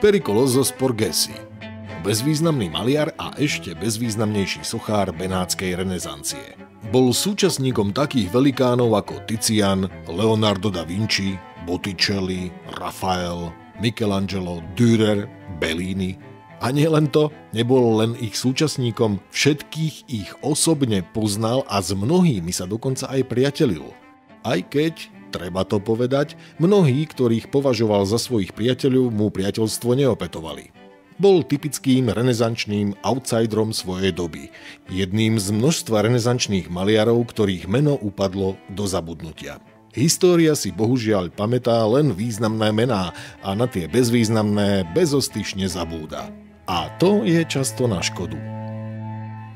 Pericoloso Sporgesi, bezvýznamný maliar a ešte bezvýznamnejší sochár benátskej renesancie. Bol súčasníkom takých velikánov ako Tizian, Leonardo da Vinci, Botticelli, Raphael, Michelangelo, Dürer, Bellini. A nie len to, nebol len ich súčasníkom, všetkých ich osobne poznal a s mnohými sa dokonca aj priatelil. Aj keď, treba to povedať, mnohí, ktorých považoval za svojich priateľov, mu priateľstvo neopätovali. Bol typickým renesančným outsiderom svojej doby, jedným z množstva renesančných maliarov, ktorých meno upadlo do zabudnutia. História si bohužiaľ pamätá len významné mená a na tie bezvýznamné bezostyšne zabúda. A to je často na škodu.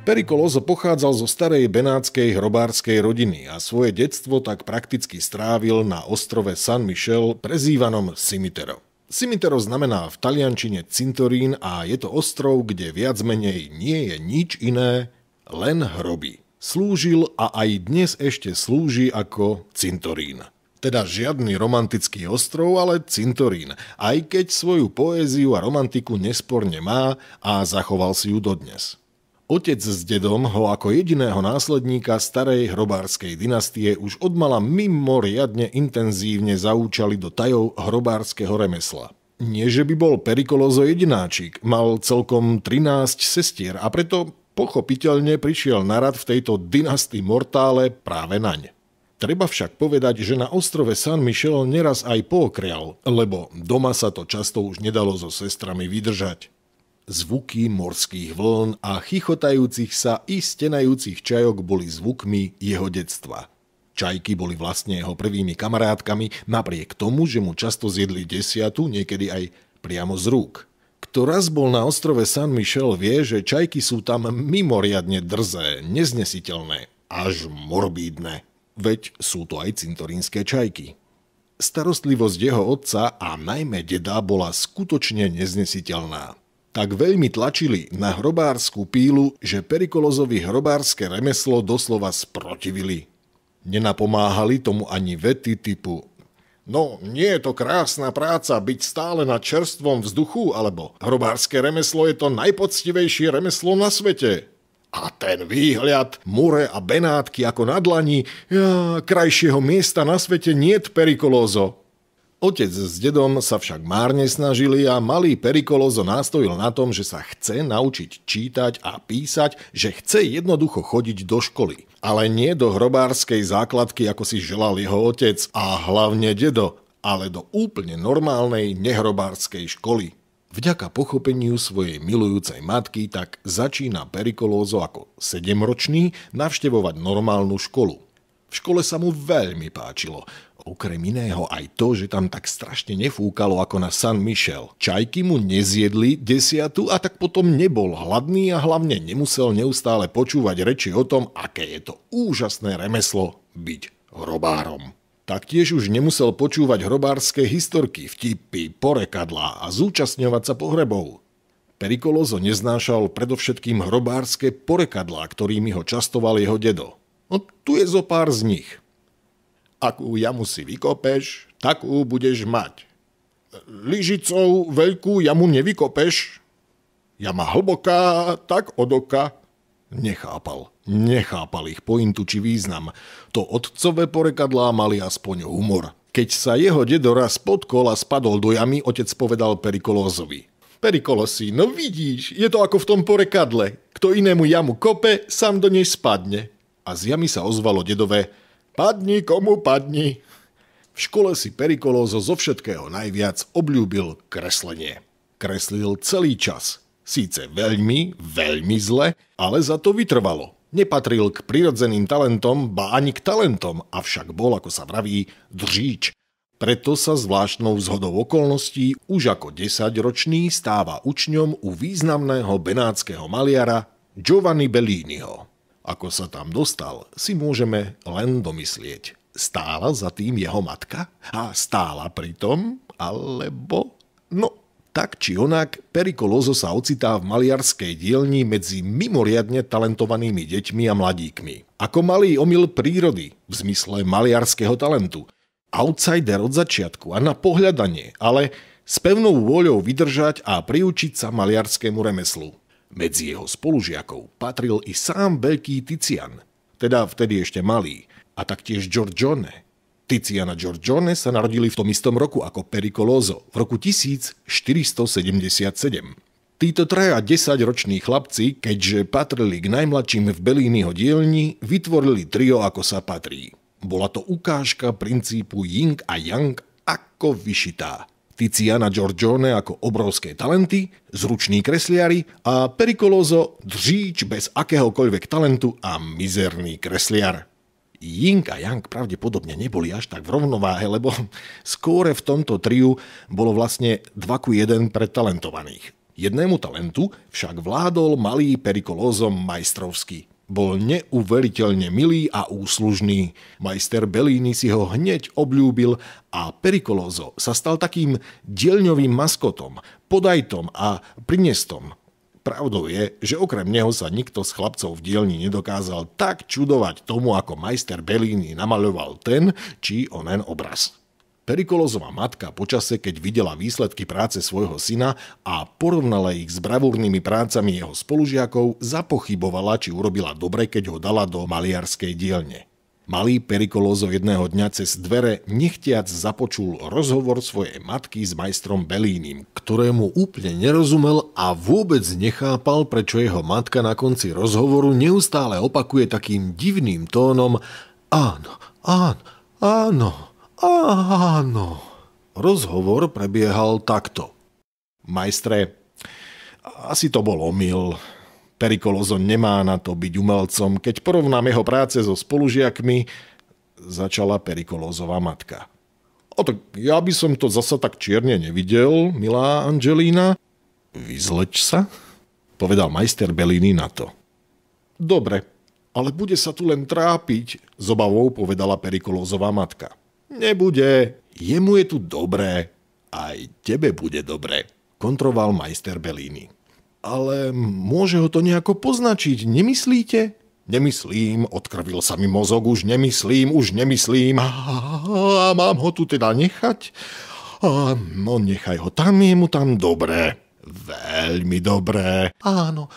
Pericoloso pochádzal zo starej benátskej hrobárskej rodiny a svoje detstvo tak prakticky strávil na ostrove San Michel, prezývanom Cimitero. Cimitero znamená v taliančine cintorín a je to ostrov, kde viac menej nie je nič iné, len hroby. Slúžil a aj dnes ešte slúži ako cintorín. Teda žiadny romantický ostrov, ale cintorín, aj keď svoju poéziu a romantiku nesporne má a zachoval si ju dodnes. Otec s dedom ho ako jediného následníka starej hrobárskej dynastie už odmala mimoriadne intenzívne zaúčali do tajov hrobárskeho remesla. Nie, že by bol Pericoloso jedináčik, mal celkom 13 sestier a preto pochopiteľne prišiel na rad v tejto dynastii mortále práve naň. Treba však povedať, že na ostrove San Michel neraz aj pookrial, lebo doma sa to často už nedalo so sestrami vydržať. Zvuky morských vln a chichotajúcich sa i stenajúcich čajok boli zvukmi jeho detstva. Čajky boli vlastne jeho prvými kamarátkami, napriek tomu, že mu často zjedli desiatu, niekedy aj priamo z rúk. Kto raz bol na ostrove San Michel, vie, že čajky sú tam mimoriadne drzé, neznesiteľné, až morbídne. Veď sú to aj cintorínske čajky. Starostlivosť jeho otca a najmä deda bola skutočne neznesiteľná. Tak veľmi tlačili na hrobárskú pílu, že Pericolosovi hrobárske remeslo doslova sprotivili. Nenapomáhali tomu ani vety typu "No, nie je to krásna práca byť stále na čerstvom vzduchu", alebo "Hrobárske remeslo je to najpoctivejšie remeslo na svete". A ten výhľad, more a Benátky ako na dlani, krajšieho miesta na svete niet, Pericoloso. Otec s dedom sa však márne snažili a malý Pericoloso nástojil na tom, že sa chce naučiť čítať a písať, že chce jednoducho chodiť do školy. Ale nie do hrobárskej základky, ako si želal jeho otec a hlavne dedo, ale do úplne normálnej nehrobárskej školy. Vďaka pochopeniu svojej milujúcej matky tak začína Pericoloso ako 7-ročný navštevovať normálnu školu. V škole sa mu veľmi páčilo. Okrem iného aj to, že tam tak strašne nefúkalo ako na San Michel. Čajky mu nezjedli desiatu a tak potom nebol hladný a hlavne nemusel neustále počúvať reči o tom, aké je to úžasné remeslo byť hrobárom. Taktiež už nemusel počúvať hrobárske historky, vtipy, porekadlá a zúčastňovať sa pohrebov. Pericoloso neznášal predovšetkým hrobárske porekadlá, ktorými ho častoval jeho dedo. No tu je zo pár z nich. Akú jamu si vykopeš, takú budeš mať. Lyžicou veľkú jamu nevykopeš. Jama hlboká, tak od oka. Nechápal ich pointu či význam. To otcové porekadlá mali aspoň humor. Keď sa jeho dedo raz podkol a spadol do jamy, otec povedal Pericolosovi: "Pericolosi, no vidíš, je to ako v tom porekadle. Kto inému jamu kope, sám do nej spadne." A z jamy sa ozvalo dedové: "Padni komu padni." V škole si Pericoloso zo všetkého najviac obľúbil kreslenie. Kreslil celý čas. Síce veľmi, veľmi zle, ale za to vytrvalo. Nepatril k prirodzeným talentom, ba ani k talentom, avšak bol, ako sa vraví, dříč. Preto sa zvláštnou zhodou okolností už ako 10-ročný stáva učňom u významného benátskeho maliara Giovanni Belliniho. Ako sa tam dostal, si môžeme len domyslieť. Stála za tým jeho matka? A stála pritom? Alebo... No, tak či onak, Pericoloso sa ocitá v maliarskej dielni medzi mimoriadne talentovanými deťmi a mladíkmi. Ako malý omyl prírody, v zmysle maliarského talentu. Outsider od začiatku a na pohľadanie, ale s pevnou vôľou vydržať a priučiť sa maliarskému remeslu. Medzi jeho spolužiakov patril i sám veľký Tician, teda vtedy ešte malý, a taktiež Giorgione. Tician a Giorgione sa narodili v tom istom roku ako Pericoloso, v roku 1477. Títo traja 10-roční chlapci, keďže patrili k najmladším v Belliniho dielni, vytvorili trio, ako sa patrí. Bola to ukážka princípu Yin a Yang ako vyšitá. Tician a Giorgione ako obrovské talenty, zruční kresliari a Pericoloso dříč bez akéhokoľvek talentu a mizerný kresliar. Yin a Yang pravdepodobne neboli až tak v rovnováhe, lebo skôr v tomto triu bolo vlastne 2:1 pre talentovaných. Jednému talentu však vládol malý Pericoloso majstrovský. Bol neuveriteľne milý a úslužný. Majster Bellini si ho hneď obľúbil a Pericoloso sa stal takým dielňovým maskotom, podajtom a prinestom. Pravdou je, že okrem neho sa nikto z chlapcov v dielni nedokázal tak čudovať tomu, ako majster Bellini namaľoval ten či onen obraz. Pericolosova matka počase, keď videla výsledky práce svojho syna a porovnala ich s bravúrnymi prácami jeho spolužiakov, zapochybovala, či urobila dobre, keď ho dala do maliarskej dielne. Malý Pericoloso jedného dňa cez dvere nechtiac započul rozhovor svojej matky s majstrom Bellinim, ktorému úplne nerozumel a vôbec nechápal, prečo jeho matka na konci rozhovoru neustále opakuje takým divným tónom áno, áno, áno. Áno. Rozhovor prebiehal takto. Majstre, asi to bol omyl. Pericoloso nemá na to byť umelcom. Keď porovnám jeho práce so spolužiakmi, začala Pericolosova matka. Tak ja by som to zasa tak čierne nevidel, milá Angelina. Vyzleč sa, povedal majster Bellini na to. Dobre, ale bude sa tu len trápiť, s obavou povedala Pericolosova matka. Nebude, jemu je tu dobré, aj tebe bude dobré, kontroval majster Bellini. Ale môže ho to nejako poznačiť, nemyslíte? Nemyslím, odkrvil sa mi mozog, už nemyslím. A mám ho tu teda nechať? No nechaj ho, tam je mu tam dobré. Veľmi dobré. Áno.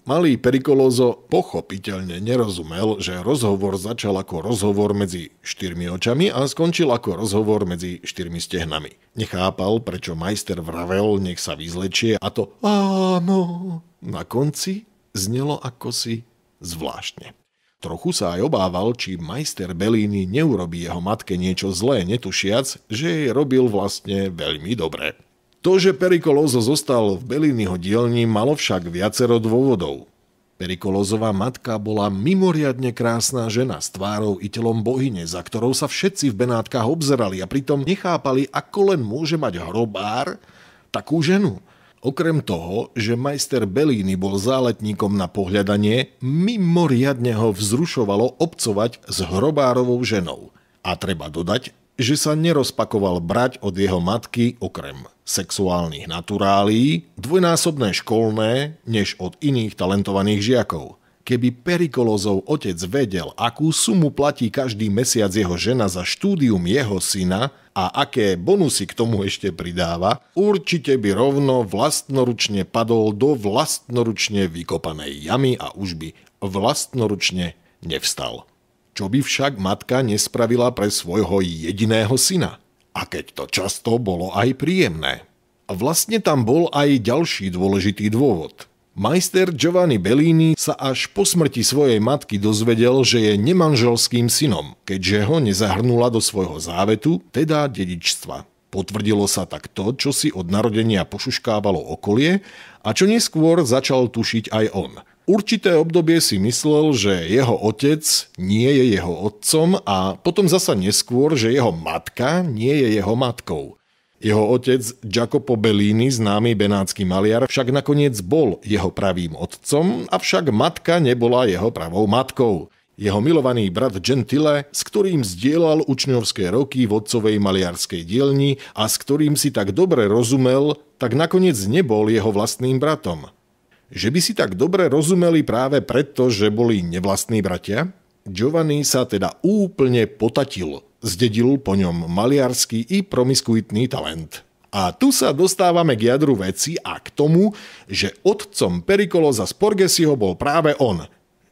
Malý Pericoloso pochopiteľne nerozumel, že rozhovor začal ako rozhovor medzi 4 očami a skončil ako rozhovor medzi 4 stehnami. Nechápal, prečo majster vravel, nech sa vyzlečie a to áno na konci znelo akosi zvláštne. Trochu sa aj obával, či majster Bellini neurobí jeho matke niečo zlé, netušiac, že jej robil vlastne veľmi dobre. To, že Pericoloso zostal v Belliniho dielni, malo však viacero dôvodov. Pericolosova matka bola mimoriadne krásna žena s tvárou i telom bohyne, za ktorou sa všetci v Benátkach obzerali a pritom nechápali, ako len môže mať hrobár takú ženu. Okrem toho, že majster Bellini bol záletníkom na pohľadanie, mimoriadne ho vzrušovalo obcovať s hrobárovou ženou. A treba dodať, že sa nerozpakoval brať od jeho matky okrem sexuálnych naturálií dvojnásobné školné než od iných talentovaných žiakov. Keby Pericolosov otec vedel, akú sumu platí každý mesiac jeho žena za štúdium jeho syna a aké bonusy k tomu ešte pridáva, určite by rovno vlastnoručne padol do vlastnoručne vykopanej jamy a už by vlastnoručne nevstal. Čo by však matka nespravila pre svojho jediného syna? A keď to často bolo aj príjemné. A vlastne tam bol aj ďalší dôležitý dôvod. Majster Giovanni Bellini sa až po smrti svojej matky dozvedel, že je nemanželským synom, keďže ho nezahrnula do svojho závetu, teda dedičstva. Potvrdilo sa tak to, čo si od narodenia pošuškávalo okolie a čo neskôr začal tušiť aj on. Určité obdobie si myslel, že jeho otec nie je jeho otcom a potom zasa neskôr, že jeho matka nie je jeho matkou. Jeho otec Jacopo Bellini, známy benátsky maliar, však nakoniec bol jeho pravým otcom, avšak matka nebola jeho pravou matkou. Jeho milovaný brat Gentile, s ktorým zdieľal učňovské roky v otcovej maliarskej dielni a s ktorým si tak dobre rozumel, tak nakoniec nebol jeho vlastným bratom. Že by si tak dobre rozumeli práve preto, že boli nevlastní bratia? Giovanni sa teda úplne potatil. Zdedil po ňom maliarský i promiskuitný talent. A tu sa dostávame k jadru veci a k tomu, že otcom Pericolosa z Porgesiho bol práve on,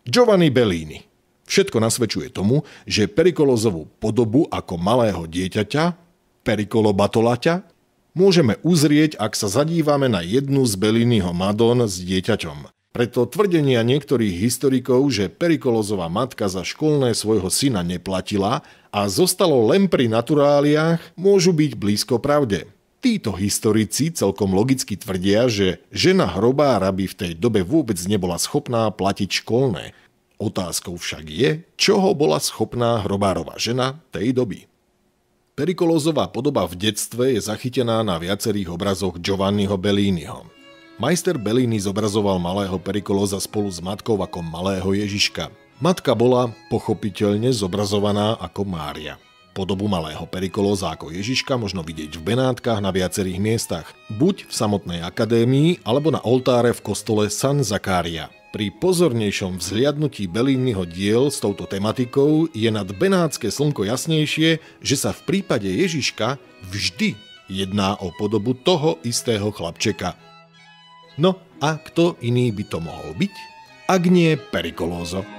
Giovanni Bellini. Všetko nasvedčuje tomu, že Pericolosovú podobu ako malého dieťaťa, Pericollo Batolaťa, môžeme uzrieť, ak sa zadívame na jednu z Belliniho Madon s dieťaťom. Preto tvrdenia niektorých historikov, že Pericolosova matka za školné svojho syna neplatila a zostalo len pri naturáliách, môžu byť blízko pravde. Títo historici celkom logicky tvrdia, že žena hrobára by v tej dobe vôbec nebola schopná platiť školné. Otázkou však je, čoho bola schopná hrobárova žena tej doby. Pericolosová podoba v detstve je zachytená na viacerých obrazoch Giovanniho Belliniho. Majster Bellini zobrazoval malého Pericolosa spolu s matkou ako malého Ježiška. Matka bola pochopiteľne zobrazovaná ako Mária. Podobu malého Pericolosa ako Ježiška možno vidieť v Benátkach na viacerých miestach, buď v samotnej akadémii alebo na oltáre v kostole San Zaccaria. Pri pozornejšom vzhliadnutí Belliniho diel s touto tematikou je nad benátske slnko jasnejšie, že sa v prípade Ježiška vždy jedná o podobu toho istého chlapčeka. No a kto iný by to mohol byť, ak nie Pericoloso?